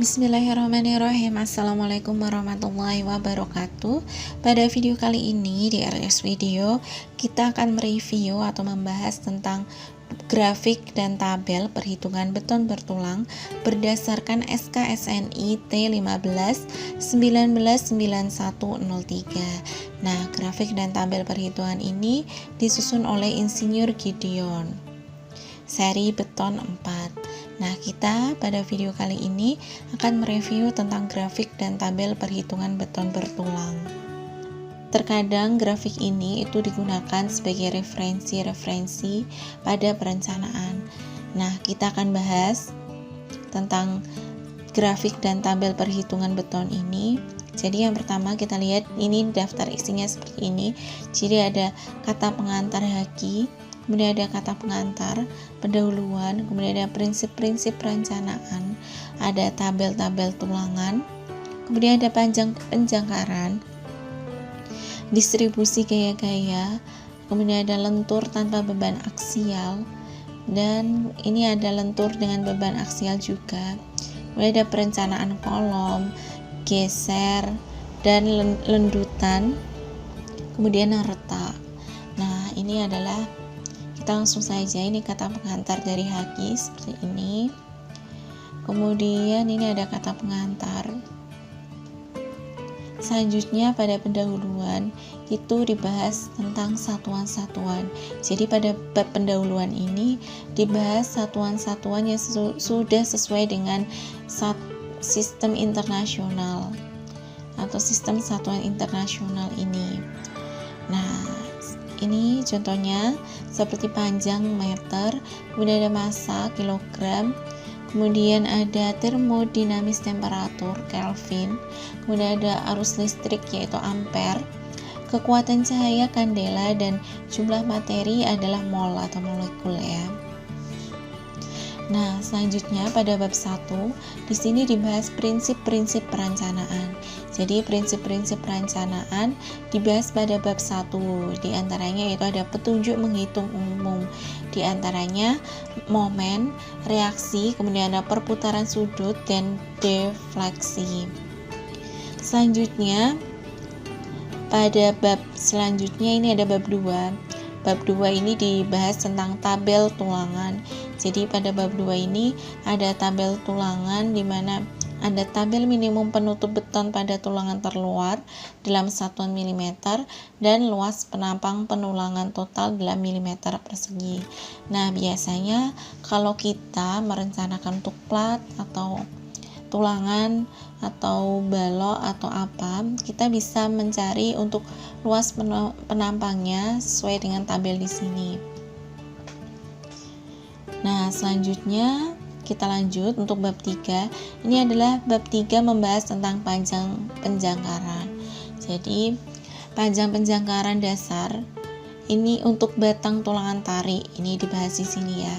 Bismillahirrahmanirrahim. Assalamualaikum warahmatullahi wabarakatuh. Pada video kali ini di RS Video kita akan mereview atau membahas tentang grafik dan tabel perhitungan beton bertulang berdasarkan SKSNI T15 199103. Nah, grafik dan tabel perhitungan ini disusun oleh Insinyur Gideon, seri beton 4. Nah, kita pada video kali ini akan mereview tentang grafik dan tabel perhitungan beton bertulang. Terkadang grafik ini itu digunakan sebagai referensi pada perencanaan. Nah, kita akan bahas tentang grafik dan tabel perhitungan beton ini. Jadi yang pertama kita lihat ini daftar isinya seperti ini. Jadi ada kata pengantar haki, kemudian ada kata pengantar, pendahuluan, kemudian ada prinsip-prinsip perencanaan, ada tabel-tabel tulangan, kemudian ada penjangkaran, distribusi gaya-gaya, kemudian ada lentur tanpa beban aksial, dan ini ada lentur dengan beban aksial juga, kemudian ada perencanaan kolom, geser, dan lendutan, kemudian retak. Nah, ini adalah kita langsung saja, ini kata pengantar dari haki seperti ini. Kemudian ini ada kata pengantar. Selanjutnya pada pendahuluan itu dibahas tentang satuan-satuan. Jadi pada bab pendahuluan ini dibahas satuan-satuan yang sudah sesuai dengan sistem internasional atau sistem satuan internasional ini. Nah, ini contohnya seperti panjang meter, kemudian ada massa kilogram, kemudian ada termodinamis temperatur Kelvin, kemudian ada arus listrik yaitu ampere, kekuatan cahaya kandela, dan jumlah materi adalah mol atau molekul ya. Nah, selanjutnya pada bab 1 di sini dibahas prinsip-prinsip perencanaan. Jadi prinsip-prinsip perencanaan dibahas pada bab 1. Di antaranya yaitu ada petunjuk menghitung umum. Di antaranya momen, reaksi, kemudian ada perputaran sudut dan defleksi. Selanjutnya pada bab selanjutnya ini ada bab 2. Bab 2 ini dibahas tentang tabel tulangan. Jadi pada bab 2 ini ada tabel tulangan di mana ada tabel minimum penutup beton pada tulangan terluar dalam satuan milimeter dan luas penampang penulangan total dalam milimeter persegi. Nah, biasanya kalau kita merencanakan untuk plat atau tulangan atau balok atau apa, kita bisa mencari untuk luas penampangnya sesuai dengan tabel di sini. Nah, selanjutnya kita lanjut untuk bab 3. Ini adalah bab 3 membahas tentang panjang penjangkaran. Jadi, panjang penjangkaran dasar ini untuk batang tulangan tarik. Ini dibahas di sini ya.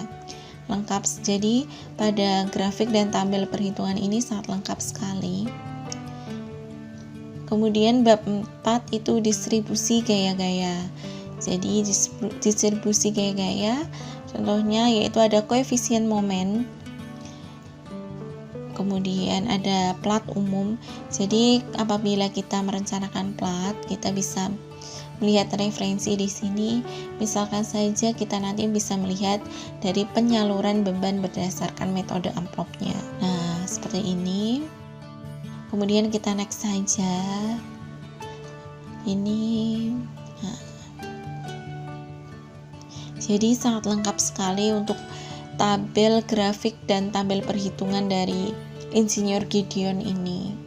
Lengkap. Jadi, pada grafik dan tabel perhitungan ini sangat lengkap sekali. Kemudian bab 4 itu distribusi gaya-gaya. Jadi, distribusi gaya-gaya contohnya yaitu ada koefisien momen, kemudian ada plat umum. Jadi apabila kita merencanakan plat, kita bisa melihat referensi di sini. Misalkan saja kita nanti bisa melihat dari penyaluran beban berdasarkan metode amplopnya. Nah, seperti ini. Kemudian kita next saja. Ini jadi sangat lengkap sekali untuk tabel grafik dan tabel perhitungan dari Insinyur Gideon ini.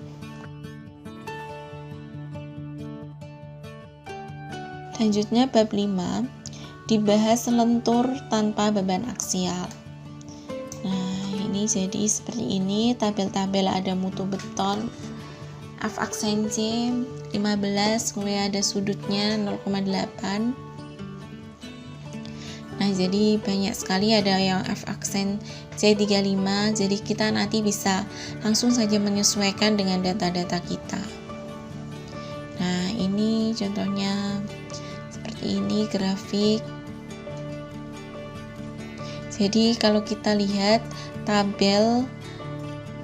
Selanjutnya bab 5 dibahas lentur tanpa beban aksial. Nah, ini jadi seperti ini tabel-tabel, ada mutu beton F aksen C 15, kemudian ada sudutnya 0,8. Nah, jadi banyak sekali, ada yang F aksen C35. Jadi kita nanti bisa langsung saja menyesuaikan dengan data-data kita. Nah, ini contohnya seperti ini grafik. Jadi kalau kita lihat tabel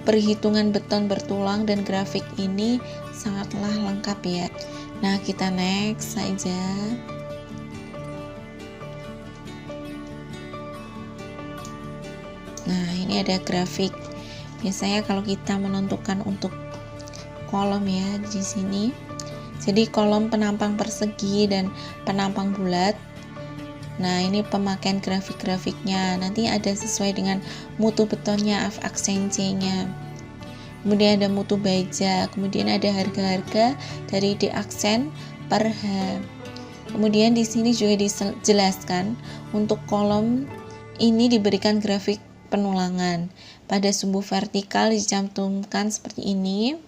perhitungan beton bertulang dan grafik ini sangatlah lengkap ya. Nah, kita next saja. Nah, ini ada grafik. Biasanya kalau kita menentukan untuk kolom ya di sini. Jadi kolom penampang persegi dan penampang bulat. Nah, ini pemakaian grafik-grafiknya. Nanti ada sesuai dengan mutu betonnya, aksen-nya. Kemudian ada mutu baja, kemudian ada harga-harga dari D aksen per H. Kemudian di sini juga dijelaskan untuk kolom ini diberikan grafik penulangan. Pada sumbu vertikal dicantumkan seperti ini.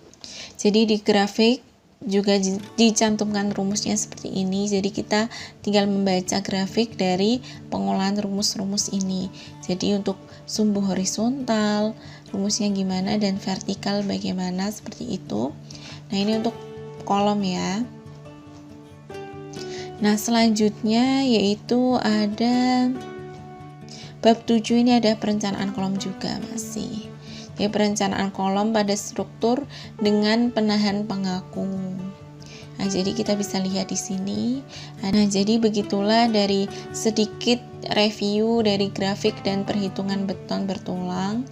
Jadi di grafik juga dicantumkan rumusnya seperti ini. Jadi kita tinggal membaca grafik dari pengolahan rumus-rumus ini. Jadi untuk sumbu horizontal rumusnya gimana dan vertikal bagaimana, seperti itu. Nah, ini untuk kolom ya. Nah, selanjutnya yaitu ada bab 7, ini ada perencanaan kolom juga masih. Ya, perencanaan kolom pada struktur dengan penahan pengaku. Nah, jadi kita bisa lihat di sini. Nah, jadi begitulah dari sedikit review dari grafik dan perhitungan beton bertulang.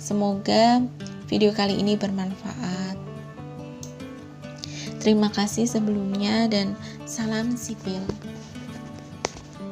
Semoga video kali ini bermanfaat. Terima kasih sebelumnya dan salam sipil.